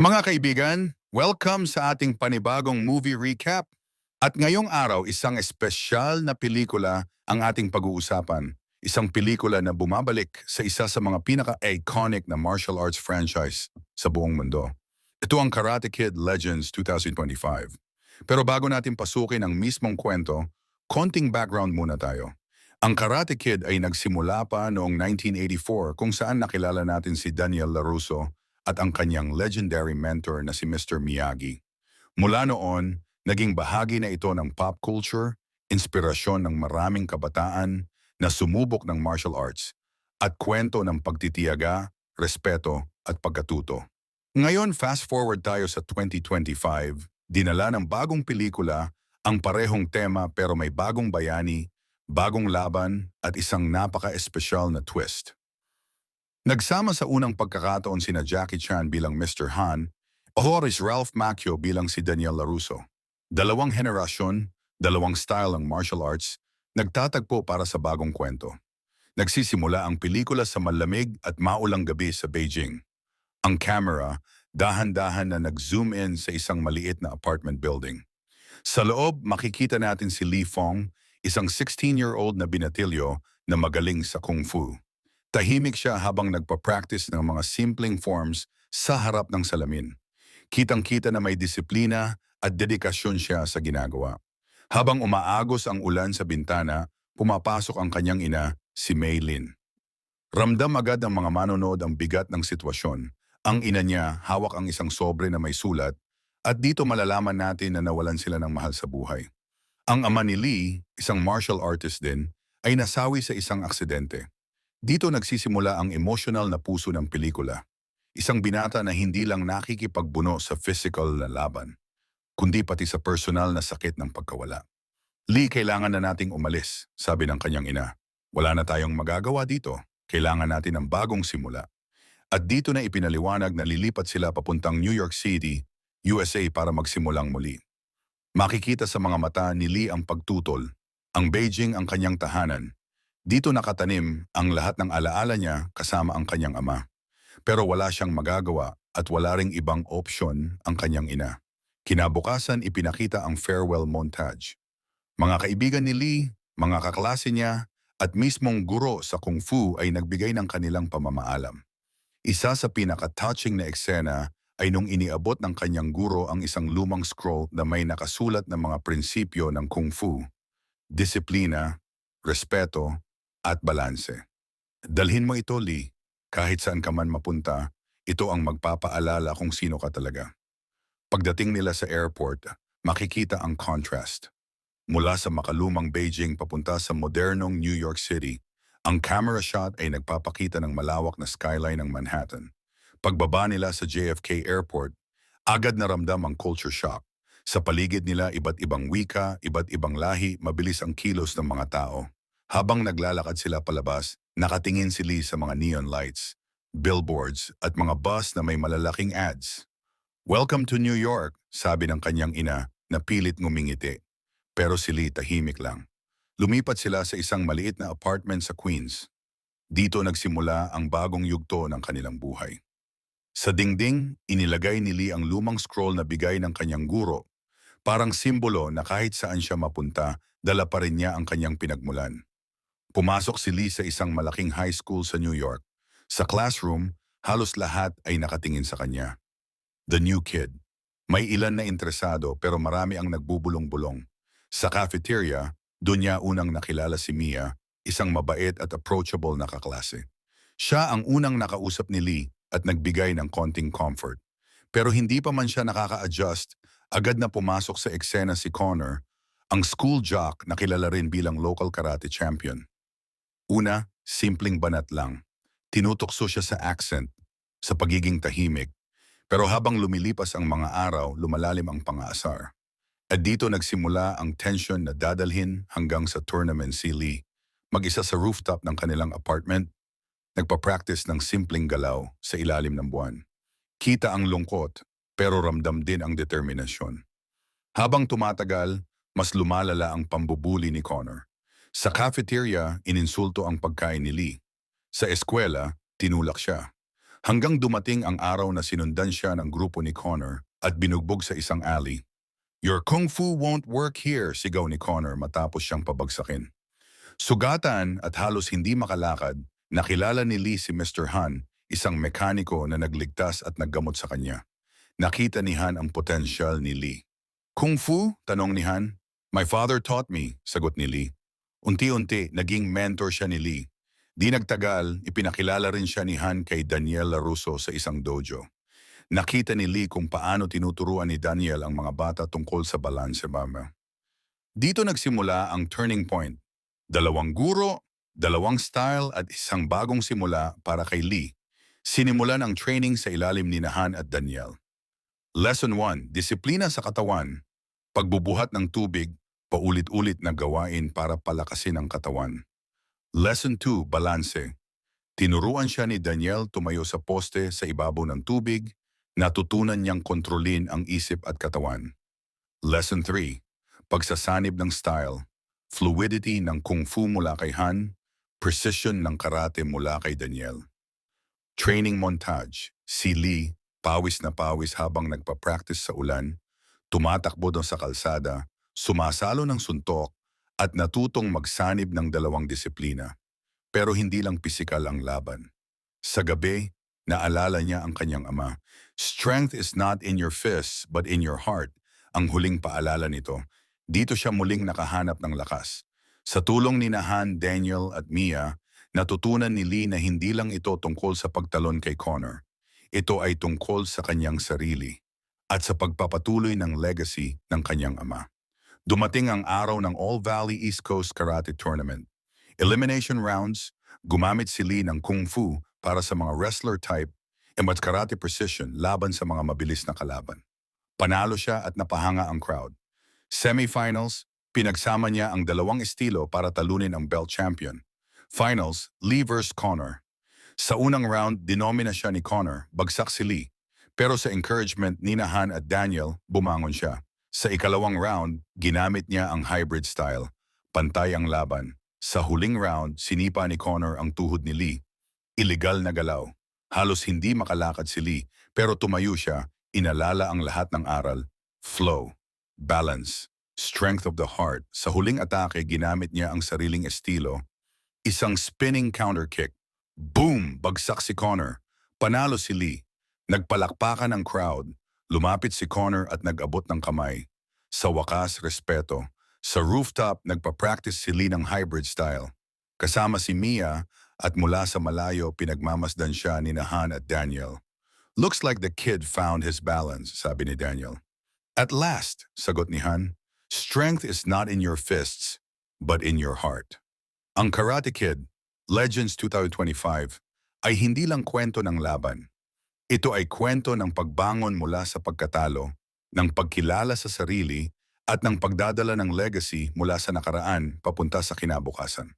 Mga kaibigan, welcome sa ating panibagong movie recap. At ngayong araw, isang espesyal na pelikula ang ating pag-uusapan. Isang pelikula na bumabalik sa isa sa mga pinaka-iconic na martial arts franchise sa buong mundo. Ito ang Karate Kid Legends 2025. Pero bago natin pasukin ang mismong kwento, konting background muna tayo. Ang Karate Kid ay nagsimula pa noong 1984 kung saan nakilala natin si Daniel LaRusso at ang kanyang legendary mentor na si Mr. Miyagi. Mula noon, naging bahagi na ito ng pop culture, inspirasyon ng maraming kabataan na sumubok ng martial arts, at kwento ng pagtitiyaga, respeto at pagkatuto. Ngayon, fast forward tayo sa 2025, dinala ng bagong pelikula ang parehong tema pero may bagong bayani, bagong laban at isang napaka-espesyal na twist. Nagsama sa unang pagkakataon sina Jackie Chan bilang Mr. Han o Horace Ralph Macchio bilang si Daniel LaRusso. Dalawang henerasyon, dalawang style ng martial arts, nagtatagpo para sa bagong kwento. Nagsisimula ang pelikula sa malamig at maulang gabi sa Beijing. Ang camera, dahan-dahan na nag-zoom in sa isang maliit na apartment building. Sa loob, makikita natin si Li Fong, isang 16-year-old na binatilyo na magaling sa kung fu. Tahimik siya habang nagpa-practice ng mga simpleng forms sa harap ng salamin. Kitang-kita na may disiplina at dedikasyon siya sa ginagawa. Habang umaagos ang ulan sa bintana, pumapasok ang kanyang ina, si Mei Lin. Ramdam agad ng mga manonood ang bigat ng sitwasyon. Ang ina niya hawak ang isang sobre na may sulat at dito malalaman natin na nawalan sila ng mahal sa buhay. Ang ama ni Lee, isang martial artist din, ay nasawi sa isang aksidente. Dito nagsisimula ang emotional na puso ng pelikula. Isang binata na hindi lang nakikipagbuno sa physical na laban, kundi pati sa personal na sakit ng pagkawala. Lee, kailangan na nating umalis, sabi ng kanyang ina. Wala na tayong magagawa dito. Kailangan natin ng bagong simula. At dito na ipinaliwanag na lilipat sila papuntang New York City, USA para magsimulang muli. Makikita sa mga mata ni Lee ang pagtutol, ang Beijing ang kanyang tahanan. Dito nakatanim ang lahat ng alaala niya kasama ang kanyang ama. Pero wala siyang magagawa at wala ring ibang option ang kanyang ina. Kinabukasan ipinakita ang farewell montage. Mga kaibigan ni Lee, mga kaklase niya, at mismong guro sa kung fu ay nagbigay ng kanilang pamamaalam. Isa sa pinaka-touching na eksena ay nung iniabot ng kanyang guro ang isang lumang scroll na may nakasulat na mga prinsipyo ng kung fu, disiplina, respeto, at balanse. Dalhin mo ito, Lee. Kahit saan ka man mapunta, ito ang magpapaalala kung sino ka talaga. Pagdating nila sa airport, makikita ang contrast. Mula sa makalumang Beijing papunta sa modernong New York City, ang camera shot ay nagpapakita ng malawak na skyline ng Manhattan. Pagbaba nila sa JFK Airport, agad naramdam ang culture shock. Sa paligid nila, iba't ibang wika, iba't ibang lahi, mabilis ang kilos ng mga tao. Habang naglalakad sila palabas, nakatingin si Lee sa mga neon lights, billboards at mga bus na may malalaking ads. "Welcome to New York," sabi ng kanyang ina na pilit ngumingiti. Pero si Lee tahimik lang. Lumipat sila sa isang maliit na apartment sa Queens. Dito nagsimula ang bagong yugto ng kanilang buhay. Sa dingding, inilagay ni Lee ang lumang scroll na bigay ng kanyang guro. Parang simbolo na kahit saan siya mapunta, dala pa rin niya ang kanyang pinagmulan. Pumasok si Lee sa isang malaking high school sa New York. Sa classroom, halos lahat ay nakatingin sa kanya. The new kid. May ilan na interesado pero marami ang nagbubulong-bulong. Sa cafeteria, doon niya unang nakilala si Mia, isang mabait at approachable na kaklase. Siya ang unang nakausap ni Lee at nagbigay ng konting comfort. Pero hindi pa man siya nakaka-adjust, agad na pumasok sa eksena si Connor, ang school jock na kilala rin bilang local karate champion. Una, simpleng banat lang. Tinutokso siya sa accent, sa pagiging tahimik. Pero habang lumilipas ang mga araw, lumalalim ang pang-aasar. At dito nagsimula ang tension na dadalhin hanggang sa tournament si Lee. Mag-isa sa rooftop ng kanilang apartment, nagpa-practice ng simpleng galaw sa ilalim ng buwan. Kita ang lungkot, pero ramdam din ang determinasyon. Habang tumatagal, mas lumalala ang pambubuli ni Connor. Sa cafeteria, ininsulto ang pagkain ni Lee. Sa eskwela, tinulak siya. Hanggang dumating ang araw na sinundan siya ng grupo ni Connor at binugbog sa isang alley. "Your kung fu won't work here," sigaw ni Connor matapos siyang pabagsakin. Sugatan at halos hindi makalakad, nakilala ni Lee si Mr. Han, isang mekaniko na nagligtas at naggamot sa kanya. Nakita ni Han ang potensyal ni Lee. "Kung fu?" tanong ni Han. "My father taught me," sagot ni Lee. Unti-unti, naging mentor siya ni Lee. Di nagtagal, ipinakilala rin siya ni Han kay Daniel LaRusso sa isang dojo. Nakita ni Lee kung paano tinuturuan ni Daniel ang mga bata tungkol sa balanse mama. Dito nagsimula ang turning point. Dalawang guro, dalawang style at isang bagong simula para kay Lee. Sinimulan ang training sa ilalim ni Han at Daniel. Lesson 1, disiplina sa katawan. Pagbubuhat ng tubig, paulit-ulit na gawain para palakasin ang katawan. Lesson 2, balanse. Tinuruan siya ni Daniel tumayo sa poste sa ibabaw ng tubig, natutunan niyang kontrolin ang isip at katawan. Lesson 3, pagsasanib ng style. Fluidity ng kung fu mula kay Han, precision ng karate mula kay Daniel. Training montage. Si Lee, pawis na pawis habang nagpa-practice sa ulan, tumatakbo doon sa kalsada, sumasalo ng suntok, at natutong magsanib ng dalawang disiplina. Pero hindi lang pisikal ang laban. Sa gabi, naalala niya ang kanyang ama. "Strength is not in your fists but in your heart," ang huling paalala nito. Dito siya muling nakahanap ng lakas. Sa tulong ni Han, Daniel at Mia, natutunan ni Lee na hindi lang ito tungkol sa pagtalon kay Connor. Ito ay tungkol sa kanyang sarili at sa pagpapatuloy ng legacy ng kanyang ama. Dumating ang araw ng All Valley East Coast Karate Tournament. Elimination rounds, gumamit si Lee ng kung fu para sa mga wrestler type and karate precision laban sa mga mabilis na kalaban. Panalo siya at napahanga ang crowd. Semifinals, pinagsama niya ang dalawang estilo para talunin ang belt champion. Finals, Lee vs. Connor. Sa unang round, dinomina siya ni Connor, bagsak si Lee. Pero sa encouragement ni Han at Daniel, bumangon siya. Sa ikalawang round, ginamit niya ang hybrid style. Pantay ang laban. Sa huling round, sinipa ni Connor ang tuhod ni Lee. Illegal na galaw. Halos hindi makalakad si Lee, pero tumayo siya, inalala ang lahat ng aral. Flow, balance, strength of the heart. Sa huling atake, ginamit niya ang sariling estilo. Isang spinning counter kick. Boom! Bagsak si Connor. Panalo si Lee. Nagpalakpakan ang crowd. Lumapit si Connor at nag-abot ng kamay. Sa wakas, respeto. Sa rooftop, nagpa-practice si Lee ng hybrid style. Kasama si Mia at mula sa malayo, pinagmamasdan siya ni Han at Daniel. "Looks like the kid found his balance," sabi ni Daniel. "At last," sagot ni Han, "strength is not in your fists, but in your heart." Ang Karate Kid, Legends 2025, ay hindi lang kwento ng laban. Ito ay kwento ng pagbangon mula sa pagkatalo, ng pagkilala sa sarili, at ng pagdadala ng legacy mula sa nakaraan papunta sa kinabukasan.